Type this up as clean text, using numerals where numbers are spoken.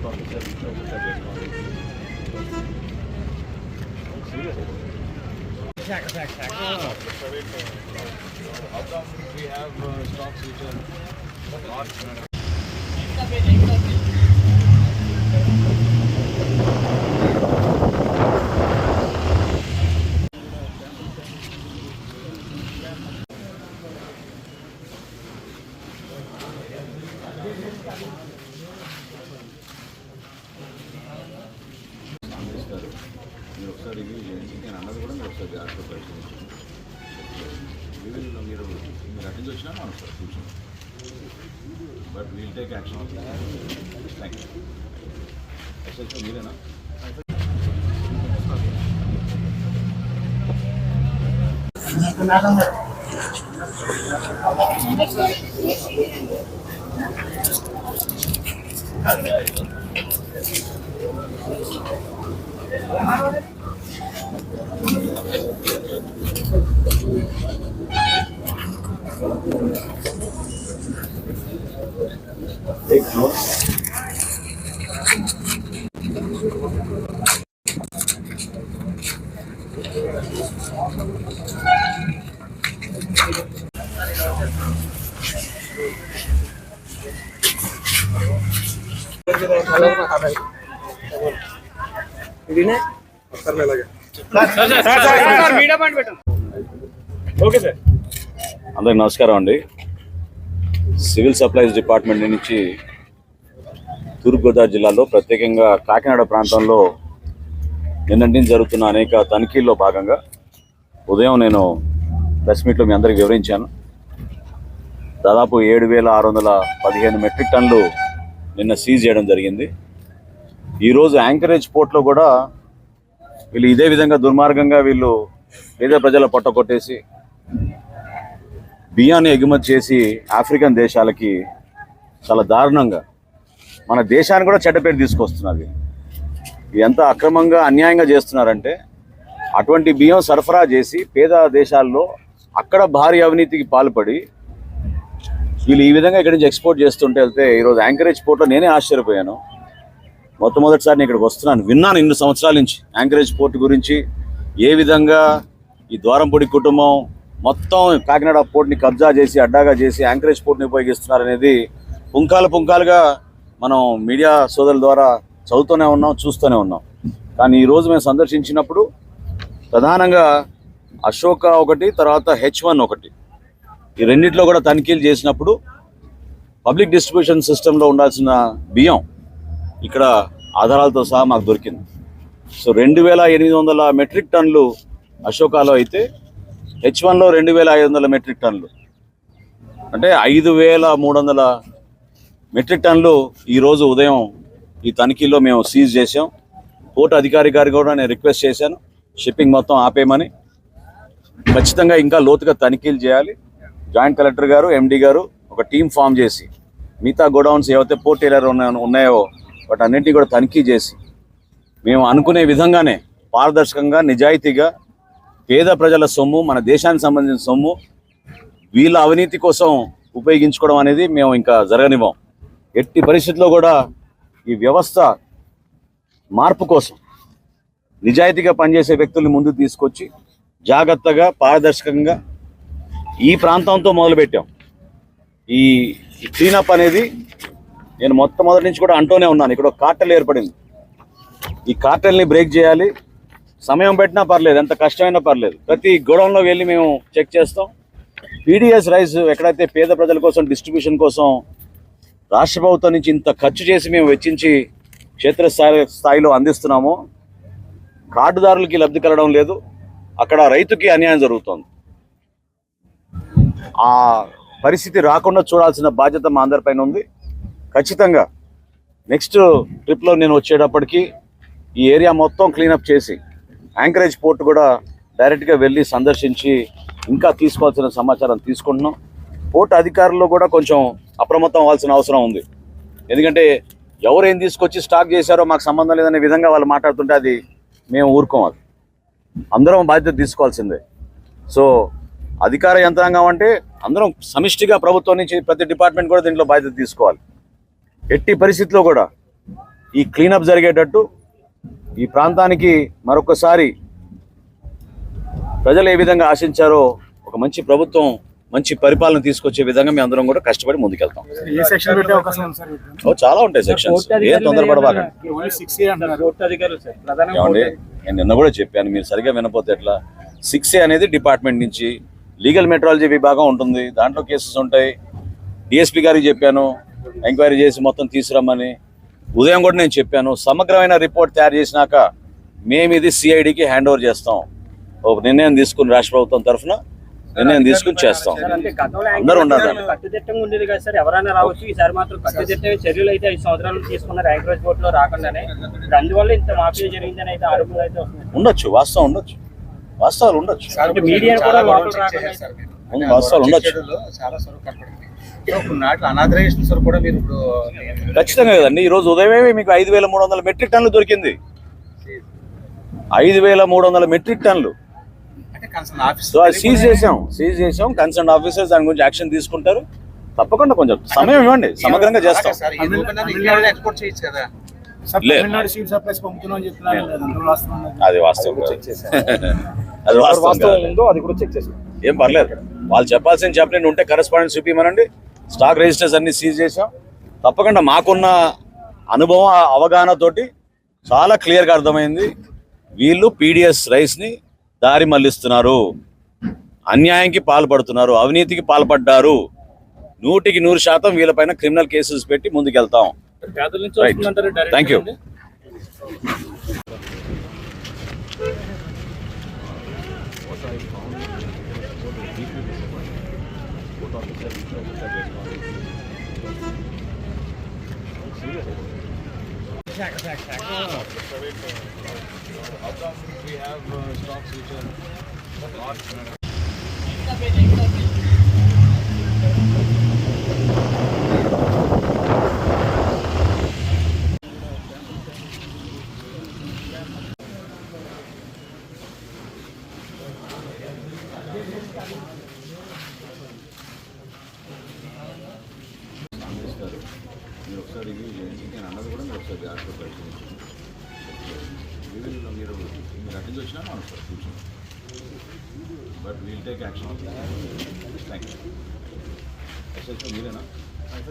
transport officer, how come we have stocks which are not మీరు ఒకసారి review చేయండి. నేను అన్నది కూడా మీరు ఒకసారి జాగ్రత్త పరిశీలించండి. రివ్యూలో మీరు అటు నుంచి వచ్చినా మనం సార్ కూర్చోండి. But we'll take action. Thank you. SLC మీరేనా? Take notes. అందరికి నమస్కారం అండి. సివిల్ సప్లైస్ డిపార్ట్మెంట్ నుంచి తూర్పుగోదావరి జిల్లాలో ప్రత్యేకంగా కాకినాడ ప్రాంతంలో నిన్నటి జరుగుతున్న అనేక తనిఖీల్లో భాగంగా ఉదయం నేను ప్రెస్ మీట్లో మీ అందరికీ వివరించాను. దాదాపు 7,615 మెట్రిక్ టన్నులు నిన్న సీజ్ చేయడం జరిగింది. ఈరోజు యాంకరేజ్ పోర్ట్లో కూడా వీళ్ళు ఇదే విధంగా దుర్మార్గంగా వీళ్ళు పేద ప్రజల పొట్ట కొట్టేసి బియ్యాన్ని ఎగుమతి చేసి ఆఫ్రికన్ దేశాలకి చాలా దారుణంగా మన దేశాన్ని కూడా చెడ్డ పేరు తీసుకొస్తున్నది. ఎంత అక్రమంగా అన్యాయంగా చేస్తున్నారంటే అటువంటి బియ్యం సరఫరా చేసి పేద దేశాల్లో అక్కడ భారీ అవినీతికి పాల్పడి వీళ్ళు ఈ విధంగా ఇక్కడి నుంచి ఎక్స్పోర్ట్ చేస్తుంటే వెళ్తే ఈరోజు యాంకరేజ్ పోర్ట్లో నేనే ఆశ్చర్యపోయాను. మొట్టమొదటిసారి నేను ఇక్కడికి వస్తున్నాను. విన్నాను ఇన్ని సంవత్సరాల నుంచి యాంకరేజ్ పోర్ట్ గురించి, ఏ విధంగా ఈ ద్వారంపూడి కుటుంబం మొత్తం కాకినాడ పోర్ట్ని కబ్జా చేసి అడ్డాగా చేసి యాంకరేజ్ పోర్ట్ని ఉపయోగిస్తున్నారనేది పుంకాలుగా మనం మీడియా సోదరుల ద్వారా చదువుతూనే ఉన్నాం, చూస్తూనే ఉన్నాం. కానీ ఈరోజు మేము సందర్శించినప్పుడు ప్రధానంగా అశోక ఒకటి, తర్వాత H1 ఒకటి, ఈ రెండిట్లో కూడా తనిఖీలు చేసినప్పుడు పబ్లిక్ డిస్ట్రిబ్యూషన్ సిస్టంలో ఉండాల్సిన బియ్యం ఇక్కడ ఆధారాలతో సహా మాకు దొరికింది. సో 2,800 మెట్రిక్ టన్నులు అశోకాలో అయితే H1లో 2,500 మెట్రిక్ టన్నులు, అంటే 5,300 మెట్రిక్ టన్నులు ఈరోజు ఉదయం ఈ తనిఖీలో మేము సీజ్ చేసాం. పోర్టు అధికారి గారికి కూడా నేను రిక్వెస్ట్ చేశాను, షిప్పింగ్ మొత్తం ఆపేయమని. ఖచ్చితంగా ఇంకా లోతుగా తనిఖీలు చేయాలి. జాయింట్ కలెక్టర్ గారు, MD గారు ఒక టీం ఫామ్ చేసి మిగతా గోడౌన్స్ ఏవైతే పోర్ట్ ఏరియాలో ఉన్నాయో వాటి అన్నింటినీ కూడా తనిఖీ చేసి మేము అనుకునే విధంగానే పారదర్శకంగా నిజాయితీగా పేద ప్రజల సొమ్ము, మన దేశానికి సంబంధించిన సొమ్ము వీళ్ళ అవినీతి కోసం ఉపయోగించుకోవడం అనేది మేము ఇంకా జరగనివ్వం. ఎట్టి పరిస్థితుల్లో కూడా ఈ వ్యవస్థ మార్పు కోసం నిజాయితీగా పనిచేసే వ్యక్తుల్ని ముందుకు తీసుకొచ్చి జాగ్రత్తగా పారదర్శకంగా ఈ ప్రాంతంతో మొదలుపెట్టాం. ఈ క్లీనప్ అనేది నేను మొట్టమొదటి నుంచి కూడా అంటూనే ఉన్నాను. ఇక్కడ ఒక కార్టెల్ ఏర్పడింది. ఈ కార్టెల్ని బ్రేక్ చేయాలి. సమయం పెట్టినా పర్లేదు, ఎంత కష్టమైనా పర్లేదు, ప్రతి గోడౌన్లో వెళ్ళి మేము చెక్ చేస్తాం. PDS రైస్ ఎక్కడైతే పేద ప్రజల కోసం డిస్ట్రిబ్యూషన్ కోసం రాష్ట్ర ప్రభుత్వం నుంచి ఇంత ఖర్చు చేసి మేము వెచ్చించి క్షేత్రస్థాయిలో అందిస్తున్నామో కార్డుదారులకి లబ్ధి కలగడం లేదు, అక్కడ రైతుకి అన్యాయం జరుగుతోంది. ఆ పరిస్థితి రాకుండా చూడాల్సిన బాధ్యత మా అందరిపైన ఉంది. ఖచ్చితంగా నెక్స్ట్ ట్రిప్లో నేను వచ్చేటప్పటికి ఈ ఏరియా మొత్తం క్లీనప్ చేసి యాంకరేజ్ పోర్ట్ కూడా డైరెక్ట్గా వెళ్ళి సందర్శించి ఇంకా తీసుకోవాల్సిన సమాచారం తీసుకుంటున్నాం. పోర్ట్ అధికారులు కూడా కొంచెం అప్రమత్తం అవ్వాల్సిన అవసరం ఉంది. ఎందుకంటే ఎవరు ఏం తీసుకొచ్చి స్టాక్ చేశారో మాకు సంబంధం లేదనే విధంగా వాళ్ళు మాట్లాడుతుంటే అది మేము ఊరుకోవాలి. అందరం బాధ్యత తీసుకోవాల్సిందే. సో అధికార యంత్రాంగం అంటే అందరం సమిష్టిగా ప్రభుత్వం నుంచి ప్రతి డిపార్ట్మెంట్ కూడా దీంట్లో బాధ్యత తీసుకోవాలి. ఎట్టి పరిస్థితుల్లో కూడా ఈ క్లీనప్ జరిగేటట్టు ఈ ప్రాంతానికి మరొకసారి ప్రజలు ఏ విధంగా ఆశించారో ఒక మంచి ప్రభుత్వం, మంచి పరిపాలన తీసుకొచ్చే విధంగా మేము అందరం కూడా కష్టపడి ముందుకెళ్తాం. చాలా ఉంటాయి సెక్షన్స్, ఏం తొందరపడబాకండి. ఏమండి, నేను నిన్న కూడా చెప్పాను, మీరు సరిగా వినపోతే ఎట్లా. 6A అనేది డిపార్ట్మెంట్ నుంచి లీగల్ మెట్రాలజీ విభాగం ఉంటుంది, దాంట్లో కేసెస్ ఉంటాయి. డిఎస్పీ గారికి చెప్పాను ఎంక్వైరీ చేసి మొత్తం తీసుకురమ్మని. ఉదయం కూడా నేను చెప్పాను, సమగ్రమైన రిపోర్ట్ తయారు చేసినాక మేము ఇది సిఐడికి హ్యాండ్ ఓవర్ చేస్తాం. ఒక నిర్ణయం తీసుకుని రాష్ట్ర ప్రభుత్వం తరఫున నిర్ణయం తీసుకుని చేస్తాం. అందరూ ఉండాలి. కట్టుదిట్టంగా ఉండేది కదా సార్, ఎవరైనా రావచ్చు. ఈసారి మాత్రం కట్టుదిట్ట చర్యలు అయితే 5 సంవత్సరాలు తీసుకున్నారు యాంకరేజ్ బోర్డులో రాకుండానే. అందువల్ల ఇంత మాఫియా జరిగిందని అయితే ఆరోపణలు అయితే వస్తున్నాయి. ఉండొచ్చు, వాస్తవం ఉండొచ్చు, వాస్తవాలు ఉండొచ్చు, మీడియా కూడా వాస్తవాలు ఉండొచ్చు. ఖచ్చితంగా కదండి. ఈ రోజు ఉదయమే మీకు 5,300 మెట్రిక్ టన్నులు దొరికింది. 5,300 మెట్రిక్ టన్నులు సీజ్ చేసాం. కన్సర్న్ ఆఫీసర్స్ దాని గురించి యాక్షన్ తీసుకుంటారు. తప్పకుండా కొంచెం సమయం ఇవ్వండి, సమగ్రంగా చేస్తాం. అది వాస్తవం, అది వాస్తవం. ఏం పర్లేదు, వాళ్ళు చెప్పాల్సిన చెప్పండి. ఉంటే కరెస్పాండెంట్ చూపించమనండి. స్టాక్ రిజిస్టర్స్ అన్ని సీజ్ చేసాం. తప్పకుండా మాకున్న అనుభవం, అవగాహనతోటి చాలా క్లియర్గా అర్థమైంది, వీళ్ళు పీడిఎస్ రైస్ని దారి మళ్లిస్తున్నారు, అన్యాయానికి పాల్పడుతున్నారు, అవినీతికి పాల్పడ్డారు. 100% వీళ్ళపైన క్రిమినల్ కేసెస్ పెట్టి ముందుకెళ్తాం. Thank you. మీరు ఒకసారి రివ్యూ చేయండి. నేను అన్నది కూడా మీరు ఒకసారి జాగ్రత్తగా పరిశీలించండి. మీరు అటెండ్ వచ్చినా మనం సార్ కూర్చోండి. But we'll take action. Thank you. మీరేనా?